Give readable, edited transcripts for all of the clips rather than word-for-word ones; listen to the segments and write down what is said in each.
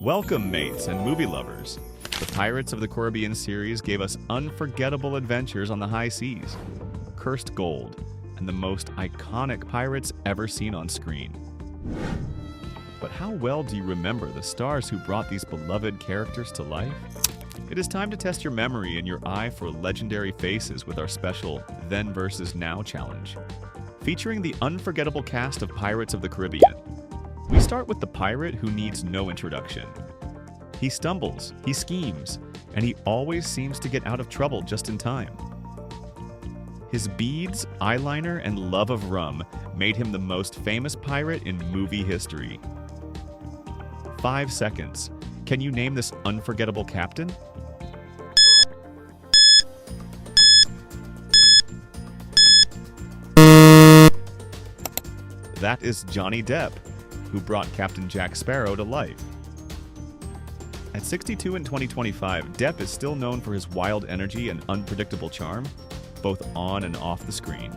Welcome, mates and movie lovers. The Pirates of the Caribbean series gave us unforgettable adventures on the high seas, cursed gold, and the most iconic pirates ever seen on screen. But how well do you remember the stars who brought these beloved characters to life? It is time to test your memory and your eye for legendary faces with our special Then vs. Now challenge, featuring the unforgettable cast of Pirates of the Caribbean. We start with the pirate who needs no introduction. He stumbles, he schemes, and he always seems to get out of trouble just in time. His beads, eyeliner, and love of rum made him the most famous pirate in movie history. 5 seconds. Can you name this unforgettable captain? That is Johnny Depp, who brought Captain Jack Sparrow to life. At 62 in 2025, Depp is still known for his wild energy and unpredictable charm, both on and off the screen.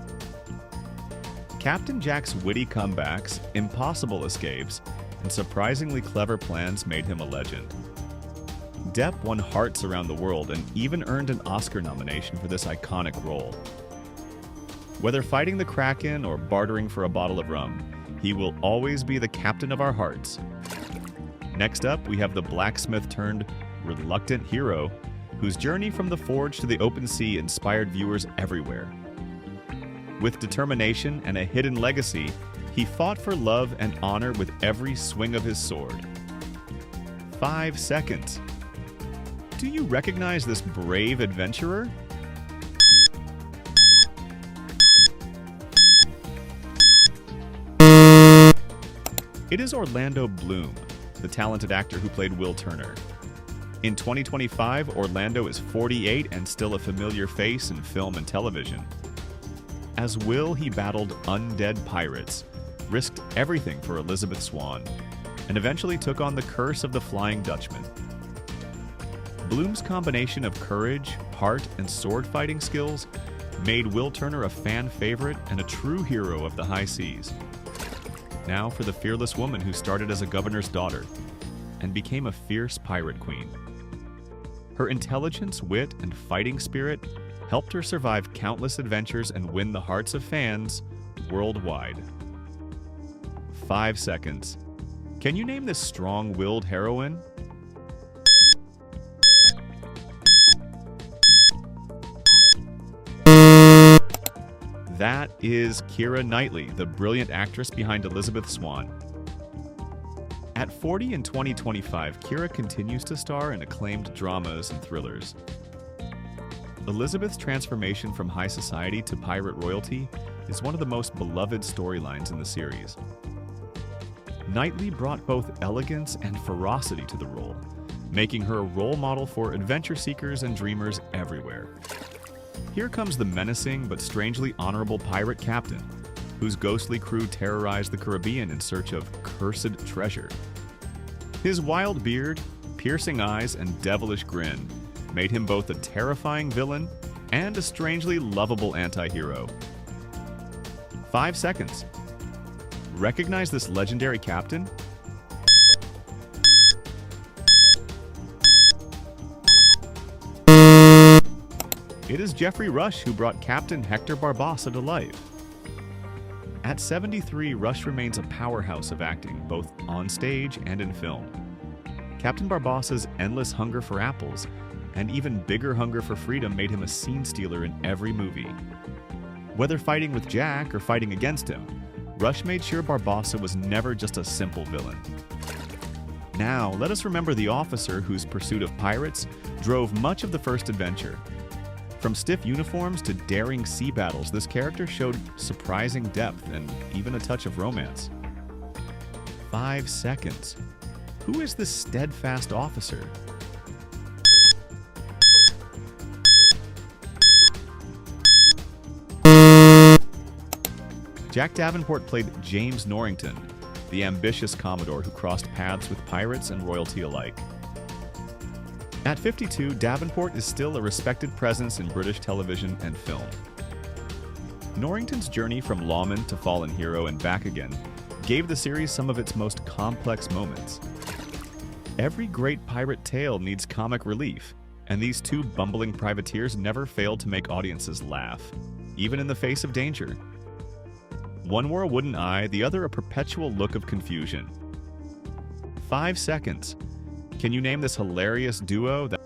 Captain Jack's witty comebacks, impossible escapes, and surprisingly clever plans made him a legend. Depp won hearts around the world and even earned an Oscar nomination for this iconic role. Whether fighting the Kraken or bartering for a bottle of rum, he will always be the captain of our hearts. Next up, we have the blacksmith turned reluctant hero, whose journey from the forge to the open sea inspired viewers everywhere. With determination and a hidden legacy, he fought for love and honor with every swing of his sword. 5 seconds. Do you recognize this brave adventurer? It is Orlando Bloom, the talented actor who played Will Turner. In 2025, Orlando is 48 and still a familiar face in film and television. As Will, he battled undead pirates, risked everything for Elizabeth Swann, and eventually took on the curse of the Flying Dutchman. Bloom's combination of courage, heart, and sword-fighting skills made Will Turner a fan favorite and a true hero of the high seas. Now for the fearless woman who started as a governor's daughter and became a fierce pirate queen. Her intelligence, wit, and fighting spirit helped her survive countless adventures and win the hearts of fans worldwide. 5 seconds. Can you name this strong-willed heroine? That is Keira Knightley, the brilliant actress behind Elizabeth Swann. At 40 in 2025, Keira continues to star in acclaimed dramas and thrillers. Elizabeth's transformation from high society to pirate royalty is one of the most beloved storylines in the series. Knightley brought both elegance and ferocity to the role, making her a role model for adventure seekers and dreamers everywhere. Here comes the menacing but strangely honorable pirate captain, whose ghostly crew terrorized the Caribbean in search of cursed treasure. His wild beard, piercing eyes, and devilish grin made him both a terrifying villain and a strangely lovable anti-hero. 5 seconds. Recognize this legendary captain? It is Geoffrey Rush who brought Captain Hector Barbossa to life. At 73, Rush remains a powerhouse of acting, both on stage and in film. Captain Barbossa's endless hunger for apples and even bigger hunger for freedom made him a scene stealer in every movie. Whether fighting with Jack or fighting against him, Rush made sure Barbossa was never just a simple villain. Now, let us remember the officer whose pursuit of pirates drove much of the first adventure. From stiff uniforms to daring sea battles, this character showed surprising depth and even a touch of romance. 5 seconds. Who is this steadfast officer? Jack Davenport played James Norrington, the ambitious Commodore who crossed paths with pirates and royalty alike. At 52, Davenport is still a respected presence in British television and film. Norrington's journey from lawman to fallen hero and back again gave the series some of its most complex moments. Every great pirate tale needs comic relief, and these two bumbling privateers never failed to make audiences laugh, even in the face of danger. One wore a wooden eye, the other a perpetual look of confusion. 5 seconds. Can you name this hilarious duo that...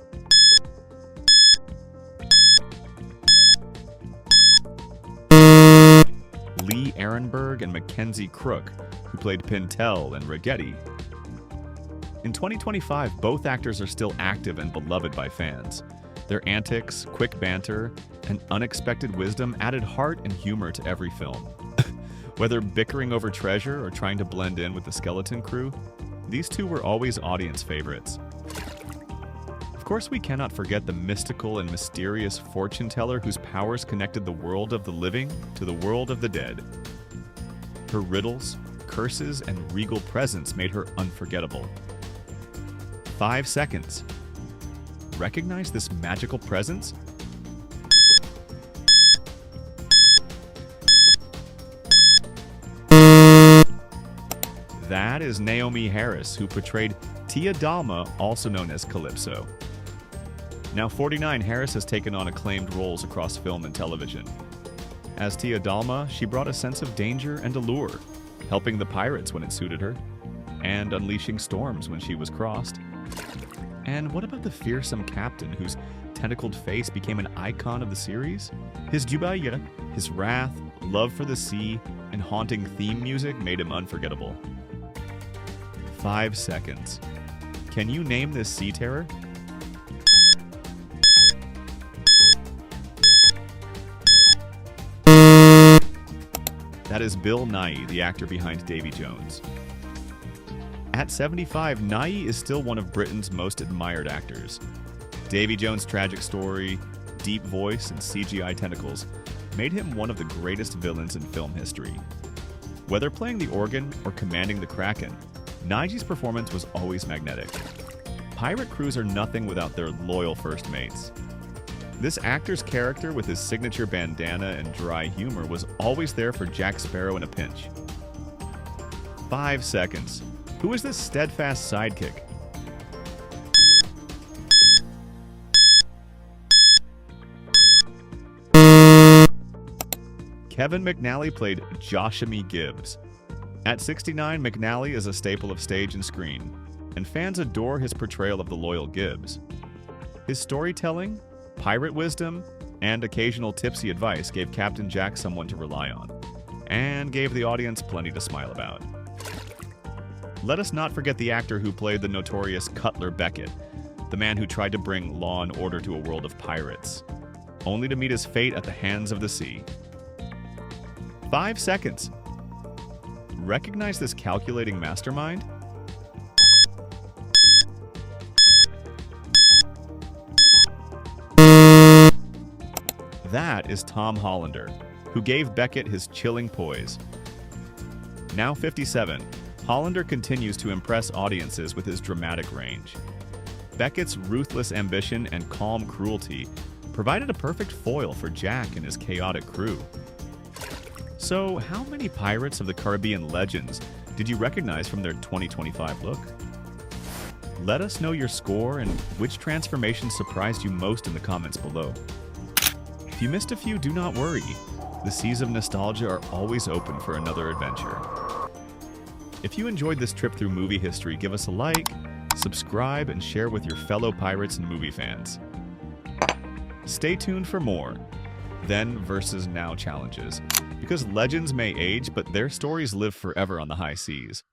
Lee Ehrenberg and Mackenzie Crook, who played Pintel and Ragetti. In 2025, both actors are still active and beloved by fans. Their antics, quick banter, and unexpected wisdom added heart and humor to every film. Whether bickering over treasure or trying to blend in with the skeleton crew, these two were always audience favorites. Of course, we cannot forget the mystical and mysterious fortune teller whose powers connected the world of the living to the world of the dead. Her riddles, curses, and regal presence made her unforgettable. 5 seconds. Recognize this magical presence? That is Naomi Harris, who portrayed Tia Dalma, also known as Calypso. Now 49, Harris has taken on acclaimed roles across film and television. As Tia Dalma, she brought a sense of danger and allure, helping the pirates when it suited her, and unleashing storms when she was crossed. And what about the fearsome captain whose tentacled face became an icon of the series? His jubaya, his wrath, love for the sea, and haunting theme music made him unforgettable. 5 seconds. Can you name this sea terror? That is Bill Nighy, the actor behind Davy Jones. At 75, Nighy is still one of Britain's most admired actors. Davy Jones' tragic story, deep voice, and CGI tentacles made him one of the greatest villains in film history. Whether playing the organ or commanding the Kraken, Nighy's performance was always magnetic. Pirate crews are nothing without their loyal first mates. This actor's character, with his signature bandana and dry humor, was always there for Jack Sparrow in a pinch. 5 seconds. Who is this steadfast sidekick? Kevin McNally played Joshamee Gibbs. At 69, McNally is a staple of stage and screen, and fans adore his portrayal of the loyal Gibbs. His storytelling, pirate wisdom, and occasional tipsy advice gave Captain Jack someone to rely on, and gave the audience plenty to smile about. Let us not forget the actor who played the notorious Cutler Beckett, the man who tried to bring law and order to a world of pirates, only to meet his fate at the hands of the sea. 5 seconds. Recognize this calculating mastermind? That is Tom Hollander, who gave Beckett his chilling poise. Now 57, Hollander continues to impress audiences with his dramatic range. Beckett's ruthless ambition and calm cruelty provided a perfect foil for Jack and his chaotic crew. So, how many Pirates of the Caribbean legends did you recognize from their 2025 look? Let us know your score and which transformation surprised you most in the comments below. If you missed a few, do not worry. The seas of nostalgia are always open for another adventure. If you enjoyed this trip through movie history, give us a like, subscribe, and share with your fellow pirates and movie fans. Stay tuned for more Then versus Now challenges, because legends may age, but their stories live forever on the high seas.